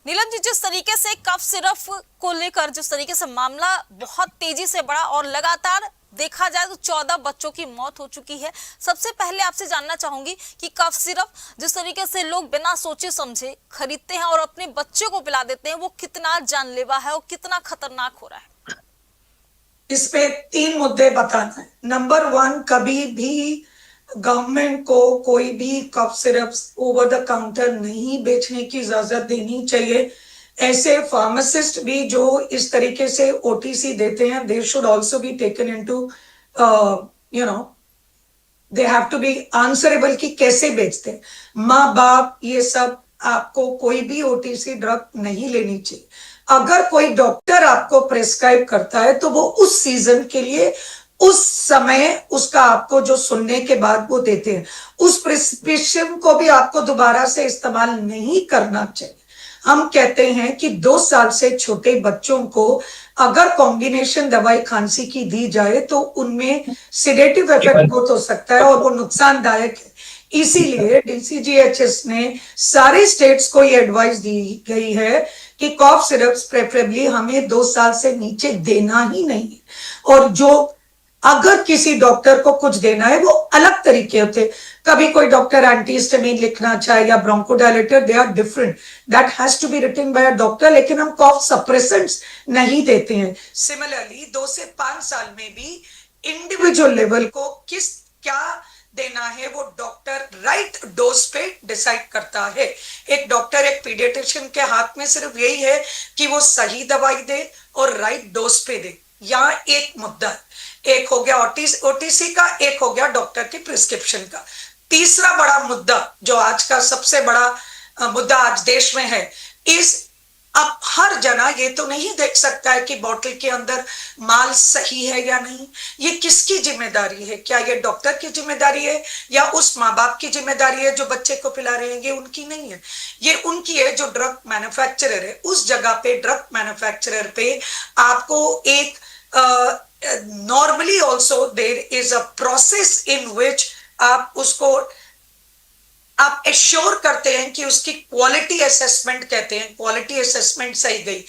नीलम जी, जिस तरीके से कफ सिरप को लेकर जिस तरीके से मामला बहुत तेजी से बढ़ा और लगातार देखा जाए तो 14 बच्चों की मौत हो चुकी है। सबसे पहले आपसे जानना चाहूंगी कि कफ सिरप जिस तरीके से लोग बिना सोचे समझे खरीदते हैं और अपने बच्चे को पिला देते हैं, वो कितना जानलेवा है और कितना खतरनाक हो रहा है। इस पे 3 मुद्दे बताना है। नंबर 1, कभी भी गवर्नमेंट को कोई भी कफ सिरप्स ओवर द काउंटर नहीं बेचने की इजाजत देनी चाहिए। ऐसे फार्मासिस्ट भी जो इस तरीके से ओटीसी देते हैं, they should also be taken into you know they have to be answerable कि कैसे बेचते हैं। माँ बाप ये सब, आपको कोई भी ओटीसी ड्रग नहीं लेनी चाहिए। अगर कोई डॉक्टर आपको प्रेस्क्राइब करता है तो वो उस सीजन के लिए, उस समय उसका आपको जो सुनने के बाद वो देते हैं, उस प्रिस्क्रिप्शन को भी आपको दोबारा से इस्तेमाल नहीं करना चाहिए। हम कहते हैं कि 2 साल से छोटे बच्चों को अगर कॉम्बिनेशन दवाई खांसी की दी जाए तो उनमें सिडेटिव इफेक्ट बहुत हो सकता है और वो नुकसानदायक है। इसीलिए डीसीजीएचएस ने सारे स्टेट्स को ये एडवाइस दी गई है कि कॉफ सिरप्स प्रेफरेबली हमें 2 साल से नीचे देना ही नहीं है। और जो अगर किसी डॉक्टर को कुछ देना है वो अलग तरीके होते। कभी कोई डॉक्टर एंटीहिस्टामिन लिखना चाहे या bronchodilator, they are different, that has to be written by a doctor. लेकिन हम कॉफ सप्रेसेंट्स नहीं देते हैं। सिमिलरली 2 से 5 साल में भी इंडिविजुअल लेवल को किस क्या देना है वो डॉक्टर राइट डोज पे डिसाइड करता है। एक डॉक्टर, एक पीडियाट्रिशियन के हाथ में सिर्फ यही है कि वो सही दवाई दे और राइट डोज पे दे। यहाँ एक मुद्दा, एक हो गया ओटीसी का, एक हो गया डॉक्टर के प्रिस्क्रिप्शन का। तीसरा बड़ा मुद्दा जो आज का सबसे बड़ा मुद्दा आज देश में है, इस अब हर जना ये तो नहीं देख सकता है कि बोतल के अंदर माल सही है या नहीं। ये किसकी जिम्मेदारी है? क्या ये डॉक्टर की जिम्मेदारी है या उस माँ बाप की जिम्मेदारी है जो बच्चे को पिला रहे हैं? ये उनकी नहीं है, ये उनकी है जो ड्रग मैन्युफैक्चरर है। उस जगह पे ड्रग मैन्युफैक्चरर पे आपको एक normally also there is a process in which आप उसको आप एश्योर करते हैं कि उसकी क्वालिटी असेसमेंट, कहते हैं क्वालिटी असेसमेंट सही गई।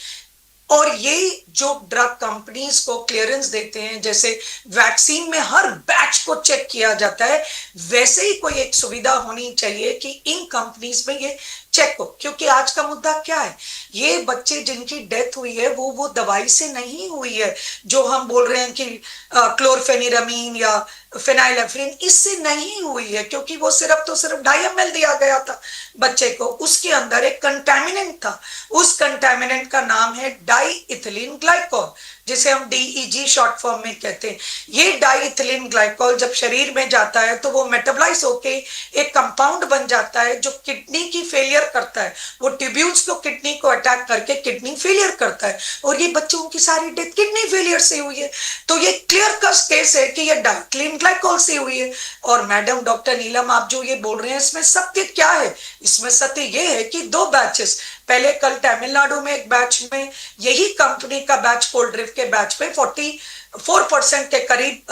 और ये जो ड्रग कंपनीज को क्लियरेंस देते हैं, जैसे वैक्सीन में हर बैच को चेक किया जाता है, वैसे ही कोई एक सुविधा होनी चाहिए कि इन कंपनीज में ये चेक हो। क्योंकि आज का मुद्दा क्या है, ये बच्चे जिनकी डेथ हुई है वो दवाई से नहीं हुई है जो हम बोल रहे हैं कि क्लोरफेनिरामीन या फिनाइलेफ्रिन, इससे नहीं हुई है। क्योंकि वो सिर्फ 2.5 ml दिया गया था बच्चे को, उसके अंदर एक कंटेमिनेंट था। उस कंटेमिनेंट का नाम है डाई इथिलीन ग्लाइकोल, जिसे हम डीईजी शॉर्ट फॉर्म में कहते हैं। ये डाई इथिलीन ग्लाइकोल जब शरीर में जाता है तो वो मेटाबोलाइज होके एक कंपाउंड बन जाता है जो किडनी की फेलियर करता है। वो ट्यूब्यूल्स को, किडनी को अटैक करके किडनी फेलियर करता है। और ये बच्चों की सारी डेथ किडनी फेलियर से हुई है। तो ये क्लियर कट केस है कि ये डाई इथिलीन ग्लाइकोल से हुई है। और मैडम डॉक्टर नीलम, आप जो ये बोल रहे हैं इसमें सत्य क्या है? इसमें सत्य ये है कि 2 बैचेस, पहले कल तमिलनाडु में एक बैच में यही कंपनी का बैच, कोल्ड्रिफ्ट के बैच पे 44% के करीब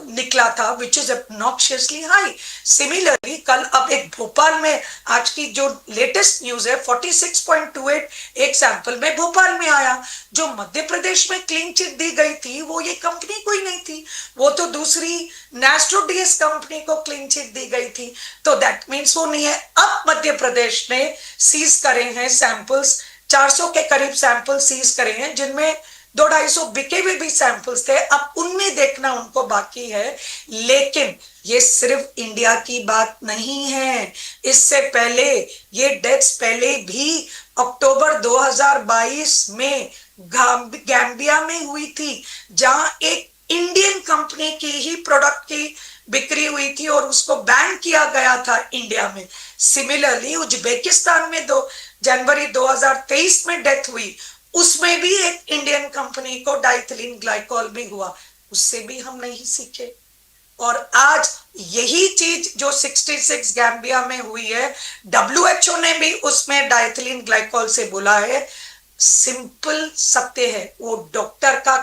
निकला था, विच इज ऑब्नॉक्शियसली हाई। सिमिलरली कल अब एक भोपाल में, आज की जो लेटेस्ट न्यूज है, 46.28 एक सैंपल में भोपाल में आया। जो मध्य प्रदेश में क्लीन चिट दी गई थी वो ये कंपनी कोई नहीं थी, वो तो दूसरी नेस्ट्रोडीएस कंपनी को क्लीन चिट दी गई थी। तो दैट मीन्स वो नहीं है। अब मध्य प्रदेश ने सीज करे हैं सैंपल्स, 400 के करीब सैंपल सीज करे हैं, जिनमें 200-250 बिके हुए भी सैंपल्स थे। अब उनमें देखना उनको बाकी है। लेकिन ये सिर्फ इंडिया की बात नहीं है। इससे पहले ये डेथ्स पहले भी अक्टूबर 2022 में गैम्बिया में हुई थी, जहां एक इंडियन कंपनी की ही प्रोडक्ट की बिक्री हुई थी और उसको बैन किया गया था इंडिया में। सिमिलरली उज्बेकिस्तान में जनवरी 2023 में डेथ हुई, उसमें भी एक इंडियन कंपनी को डाइथिलीन ग्लाइकोल में हुआ, उससे भी हम नहीं सीखे। और आज यही चीज जो 66 गैम्बिया में हुई है, डब्ल्यूएचओ ने भी उसमें डाइथिलीन ग्लाइकोल से बोला है। सिंपल सत्य है, वो डॉक्टर का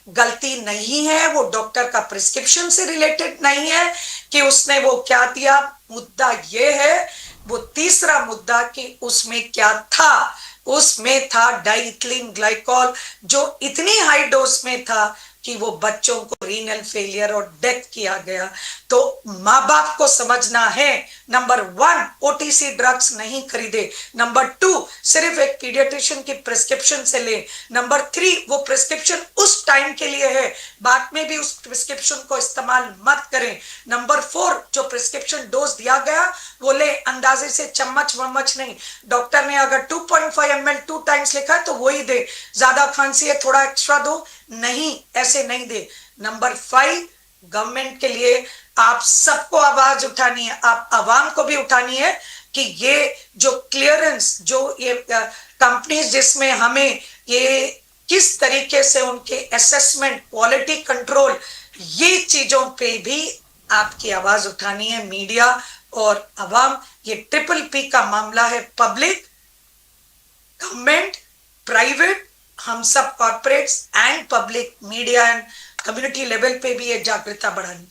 गलती नहीं है, वो डॉक्टर का प्रिस्क्रिप्शन से रिलेटेड नहीं है कि उसने वो क्या दिया। मुद्दा ये है, वो तीसरा मुद्दा कि उसमें क्या था, उसमें था डाइथिलीन ग्लाइकॉल, जो इतनी हाई डोज में था कि वो बच्चों को रीनल फेलियर और डेथ किया गया। तो माँ बाप को समझना है, नंबर 1 ओटीसी ड्रग्स नहीं खरीदे, नंबर 2 सिर्फ एक पीडियाट्रिशियन की प्रिस्क्रिप्शन से ले, नंबर 3 वो प्रिस्क्रिप्शन उस टाइम के लिए है, बाद में भी उस प्रिस्क्रिप्शन को इस्तेमाल मत करें, नंबर 4 जो प्रिस्क्रिप्शन डोज दिया गया वो ले, अंदाजे से चम्मच वम्मच नहीं, डॉक्टर ने अगर 2.5 ml 2 टाइम्स लिखा है तो वही दे, ज्यादा खांसी है थोड़ा एक्स्ट्रा दो, नहीं ऐसे नहीं दे। नंबर 5 गवर्नमेंट के लिए आप सबको आवाज उठानी है, आप आवाम को भी उठानी है कि ये जो क्लियरेंस, जो ये कंपनीज जिसमें हमें ये किस तरीके से उनके असेसमेंट, क्वालिटी कंट्रोल, ये चीजों पे भी आपकी आवाज उठानी है, मीडिया और आवाम। ये PPP का मामला है, पब्लिक, गवर्नमेंट, प्राइवेट, हम सब corporates and public, media and community level पे भी ये जागरूकता बढ़ानी।